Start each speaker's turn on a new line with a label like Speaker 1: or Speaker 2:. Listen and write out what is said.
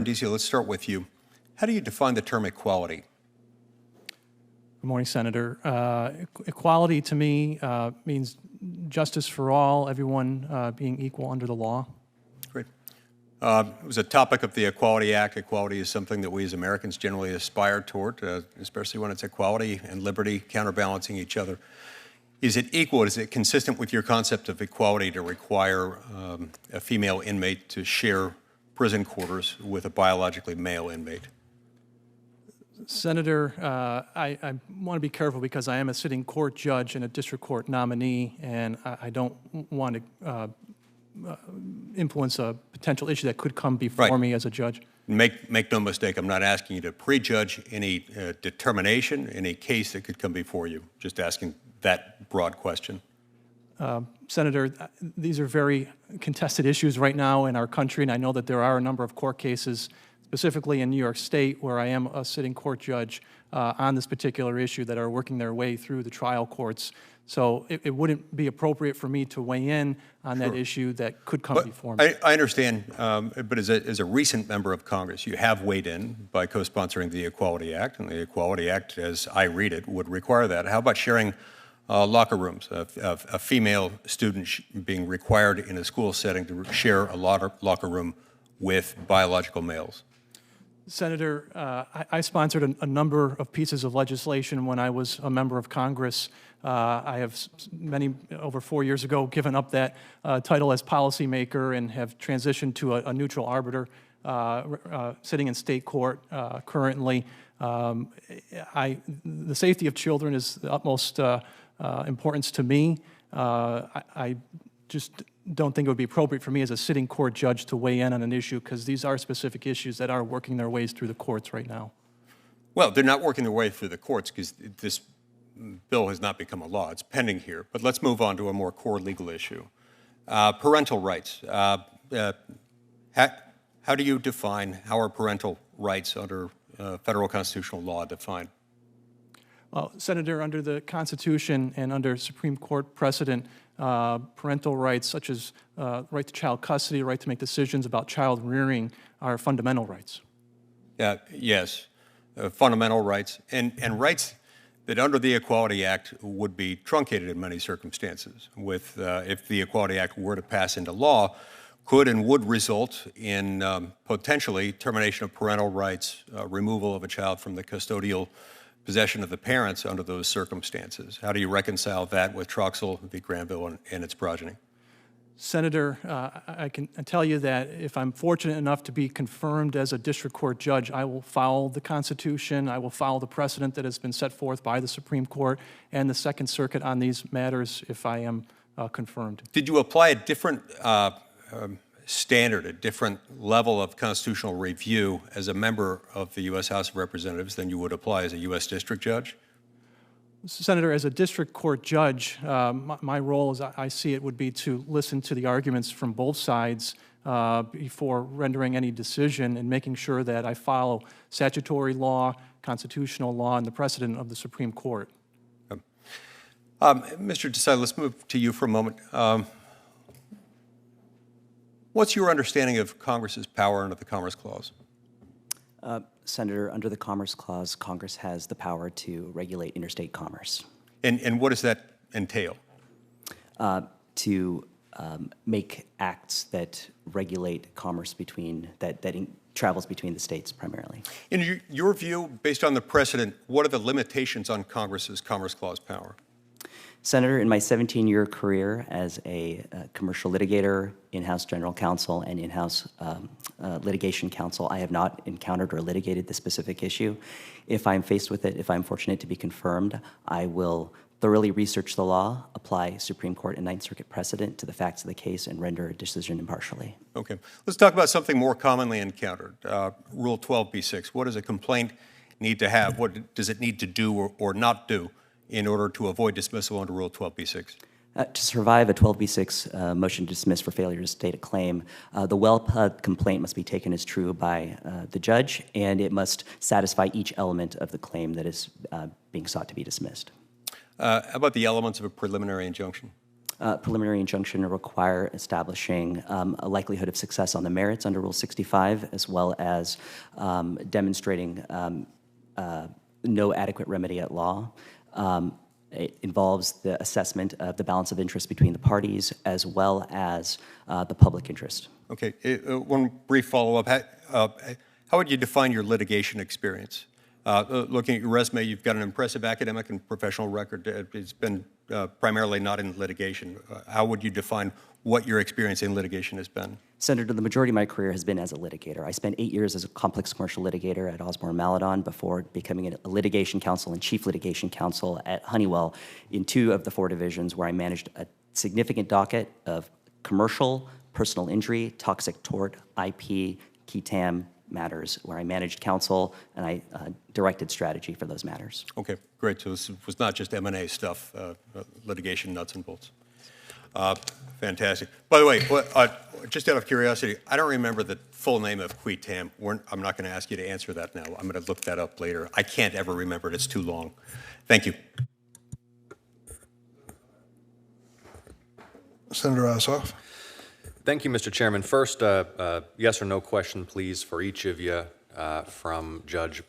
Speaker 1: Brindisi, let's start with you. How do you define the term equality?
Speaker 2: Good morning, Senator. Equality to me means justice for all, everyone being equal under the law.
Speaker 1: Great. It was a topic of the Equality Act. Equality is something that we as Americans generally aspire toward, especially when it's equality and liberty counterbalancing each other. Is it equal? Is it consistent with your concept of equality to require a female inmate to share prison quarters with a biologically male inmate?
Speaker 2: Senator, I want to be careful because I am a sitting court judge and a district court nominee, and I don't want to influence a potential issue that could come before me as a judge.
Speaker 1: Make no mistake, I'm not asking you to prejudge any determination, any case that could come before you. Just asking that broad question.
Speaker 2: Senator, these are very contested issues right now in our country, and I know that there are a number of court cases, specifically in New York State, where I am a sitting court judge on this particular issue that are working their way through the trial courts. So it wouldn't be appropriate for me to weigh in on that issue that could come before me.
Speaker 1: I understand, but as a recent member of Congress, you have weighed in by co-sponsoring the Equality Act, and the Equality Act, as I read it, would require that. How about sharing locker rooms, a female student being required in a school setting to share a locker room with biological males?
Speaker 2: Senator, I sponsored a number of pieces of legislation when I was a member of Congress. I have over 4 years ago, given up that title as policymaker and have transitioned to a neutral arbiter sitting in state court currently. The safety of children is the utmost importance to me. I just don't think it would be appropriate for me as a sitting court judge to weigh in on an issue because these are specific issues that are working their ways through the courts right now.
Speaker 1: Well, they're not working their way through the courts because this bill has not become a law. It's pending here. But let's move on to a more core legal issue. Parental rights. How do you define, how are parental rights under federal constitutional law defined?
Speaker 2: Well, Senator, under the Constitution and under Supreme Court precedent, parental rights such as right to child custody, right to make decisions about child rearing are fundamental rights.
Speaker 1: Yes, fundamental rights and rights that under the Equality Act would be truncated in many circumstances. If the Equality Act were to pass into law, could and would result in potentially termination of parental rights, removal of a child from the custodial possession of the parents under those circumstances. How do you reconcile that with Troxel v. Granville and its progeny?
Speaker 2: Senator, I can tell you that if I'm fortunate enough to be confirmed as a district court judge, I will follow the Constitution, I will follow the precedent that has been set forth by the Supreme Court and the Second Circuit on these matters if I am confirmed.
Speaker 1: Did you apply a different standard, a different level of constitutional review as a member of the U.S. House of Representatives than you would apply as a U.S. district judge?
Speaker 2: Senator, as a district court judge, my role, as I see it, would be to listen to the arguments from both sides before rendering any decision and making sure that I follow statutory law, constitutional law, and the precedent of the Supreme Court.
Speaker 1: Mr. Desai, let's move to you for a moment. What's your understanding of Congress's power under the Commerce Clause?
Speaker 3: Senator, under the Commerce Clause, Congress has the power to regulate interstate commerce.
Speaker 1: And what does that entail?
Speaker 3: To make acts that regulate commerce that travels between the states primarily.
Speaker 1: In your view, based on the precedent, what are the limitations on Congress's Commerce Clause power?
Speaker 3: Senator, in my 17-year career as a commercial litigator, in-house general counsel, and in-house litigation counsel, I have not encountered or litigated this specific issue. If I'm faced with it, if I'm fortunate to be confirmed, I will thoroughly research the law, apply Supreme Court and Ninth Circuit precedent to the facts of the case, and render a decision impartially.
Speaker 1: Okay. Let's talk about something more commonly encountered, Rule 12b-6. What does a complaint need to have? What does it need to do or not do in order to avoid dismissal under Rule 12b-6?
Speaker 3: To survive a 12b-6 motion to dismiss for failure to state a claim, the well-pled complaint must be taken as true by the judge, and it must satisfy each element of the claim that is being sought to be dismissed.
Speaker 1: How about the elements of a preliminary injunction?
Speaker 3: preliminary injunction require establishing a likelihood of success on the merits under Rule 65, as well as demonstrating no adequate remedy at law. It involves the assessment of the balance of interest between the parties, as well as the public interest.
Speaker 1: Okay, one brief follow-up. How would you define your litigation experience? Looking at your resume, you've got an impressive academic and professional record. It's been primarily not in litigation. How would you define what your experience in litigation has been?
Speaker 3: Senator, the majority of my career has been as a litigator. I spent 8 years as a complex commercial litigator at Osborne Maladon before becoming a litigation counsel and chief litigation counsel at Honeywell in 2 of the 4 divisions, where I managed a significant docket of commercial, personal injury, toxic tort, IP, qui tam matters, where I managed counsel and I directed strategy for those matters.
Speaker 1: Okay, great. So this was not just M&A stuff, litigation nuts and bolts. Fantastic. By the way, just out of curiosity, I don't remember the full name of qui tam. I'm not going to ask you to answer that now. I'm going to look that up later. I can't ever remember it. It's too long. Thank you.
Speaker 4: Senator Ossoff.
Speaker 5: Thank you, Mr. Chairman. First, yes or no question, please, for each of you from Judge